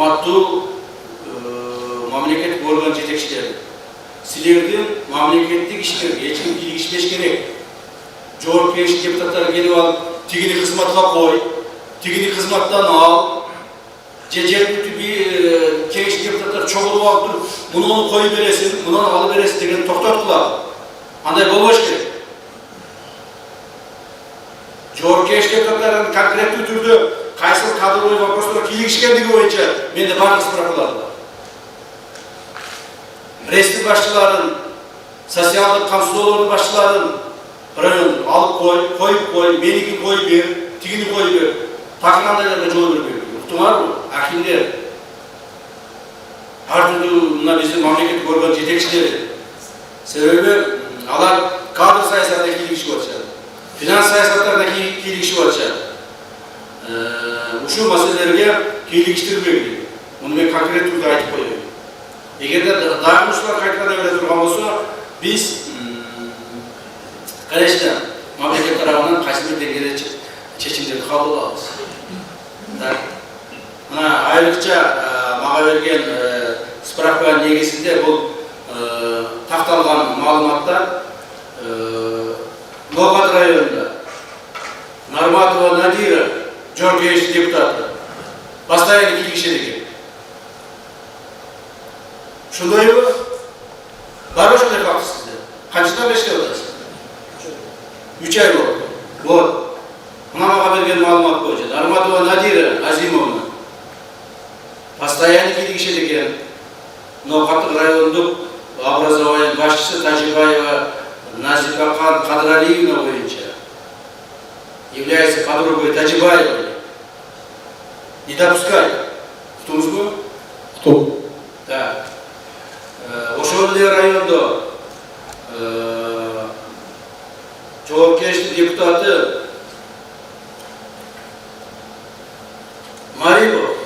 урматтуу мамлекет орган жетекчилери, силердин мамлекеттик иштерге эч ким кийлигишпеш керек. Жоопкерчилик депутаттар келип алып, тигини кызматка кой, тигини кызматтан ал, жергиликтүү кеңеш депутаттар чогулуп алып туруп, муну коюп бересиң, муну алып бересиң деген токтоткула. Андай болбош керек. Жоопкерчилик депутаттардын конкреттүү түрдө кайсы кадровый вопростор кийлигишкендиги боюнча менде бардык справкалар бар. Ресми башчыларын, социалдык камсыздоолордун башчыларын район алып коюп, меники коюп бер, тигини коюп бер, такыргандайларга жол бербей. Уктуңарбы? Акимдер, ар түрдүү мына биздин мамлекеттик орган жетекчилери. Себеби алар кадр саясатына кийлигишип атышат, финанс саясаттарына кийлигишип атышат. Ушул маселелерге кийлигиштирбегиле. Муну мен конкрет түрдө айтып коеюн. Эгерде дагы ушулар кайтадан бере турган болсо, биз конечно мамлекет тарабынан кайсы бир деңгээлде чечимдерди кабыл алабыз. Мына айрыкча мага берген справканын негизинде бул такталган маалыматтар Ноғат районунда Нарматова Надира, Жоопкерчилик депутаты, постоянно кийлигишет экен. Ушундайбы? Барбы ушундай факт сизде? Канчадан бери иштеп атасыз? 3 ай болду. Вот. Мына мага берген маалымат боюнча Нарматова Надира Азимовна постоянно кийлигишет экен. Ноғаттык райондук образование башчысы Тажибаева Назипа Кадралиевна боюнча является подругой Тажибаевой. Не допускай. Уктуңузбу? Кто? Да. Ошол эле райондо жоопкерчилик депутаты Марипов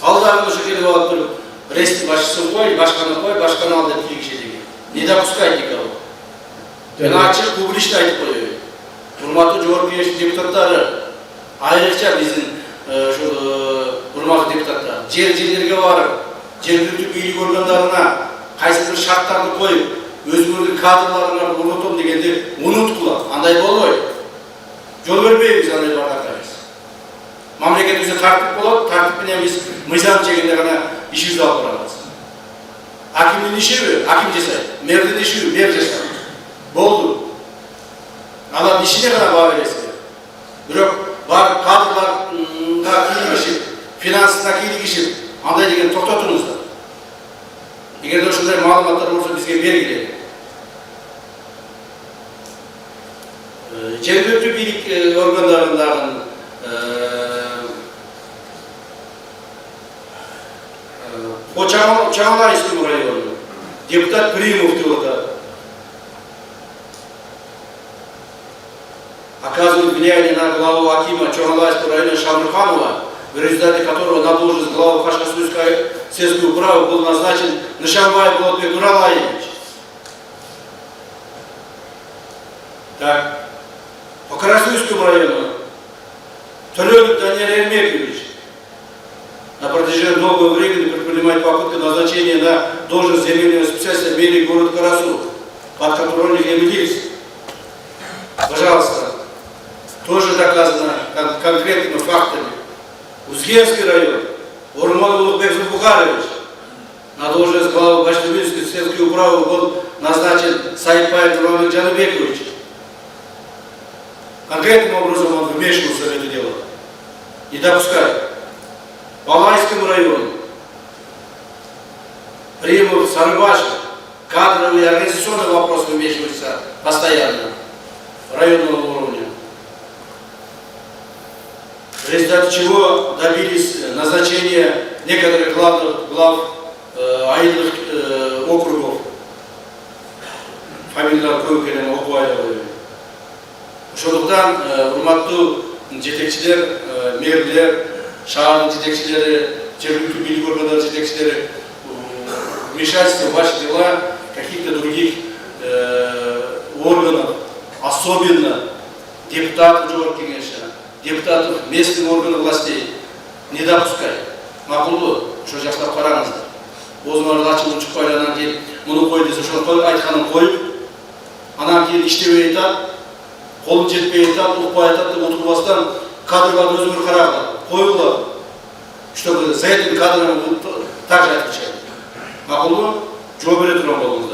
ал дагы ошо келип алып туруп ресми башчысын кой, башканы ал деп кийлигишет экен. Не допускай никого. Мен ачык публично айтып коеюн. Урматтуу жоопкерчилик депутаттары, айрыкча биздин урматтуу депутаттар, жерлерге барып, жергиликтүү бийлик органдарына кайсы бир шарттарды коюп, өзүңөрдүн кадрларыңарды орнотом дегенди унуткула. Андай болбойт. Жол бербейбиз андай бардактарыбыз. Мамлекетибизде тартип болот, тартип менен биз мыйзам чегинде гана ишибизди алып барабыз. Акимдин ишиби, аким жасайт. Мэрдин ишиби, мэр жасайт. Болду. Алардын ишине гана баа бересиздер. Бирок барып кадрларга кийлигишип, финансына кийлигишип, андай деген токтотуңуздар. Эгерде ушундай маалыматтар болсо бизге бергиле. Жергиликтүү бийлик органдарындагы Чаңлайский району депутат Примов деп атат. Оказывает влияние на главу Акима Чоңлайского района Шамрханова, в результате которого на должность главы Хашкасуйской сельской управы был назначен Нышанбаев Болотбек Нуралаевич. Так, по Карасуйскому району Толёнов Даниил Эрмекович на протяжении долгого времени предпринимает попытку назначения на должность земельного специалиста мэрии города Карасу под контролем лиц. Пожалуйста, тоже доказано конкретными фактами. Узгенский район, Урман Улугбек Зубухарович на должность главы Баштабинской сельской управы был назначен Сайпаев Роман Джанубекович. Конкретным образом он вмешивался в это дело. Не допускай. По Лайскому району Примов, Сарыбашев, кадровые и организационные вопросы вмешиваются постоянно районного уровня. В результате чего добились назначения некоторых глав айылдык округов. Фамилиялар көп экенин окуп айта. Ошондуктан урматтуу жетекчилер, мэрлер, шаардын жетекчилери, жергиликтүү бийлик органдарынын жетекчилери вмешательство в ваши дела каких-то других органов, особенно депутатов Жоғарғы Кеңеші, депутатов местных органов властей, не допускай. Макулу. ошол жактап караңыздар. Өзүңөр ачылып чыкпай анан кийин муну кой десе ошол айтканын коюп, анан кийин иштебей атат, колун жетпей атат, укпай атат деп отурбастан кадрларды өзүңөр карагыла, коюгула. Чтобы за этим кадром также отвечать. Макулу жооп бере турган болуңуздар.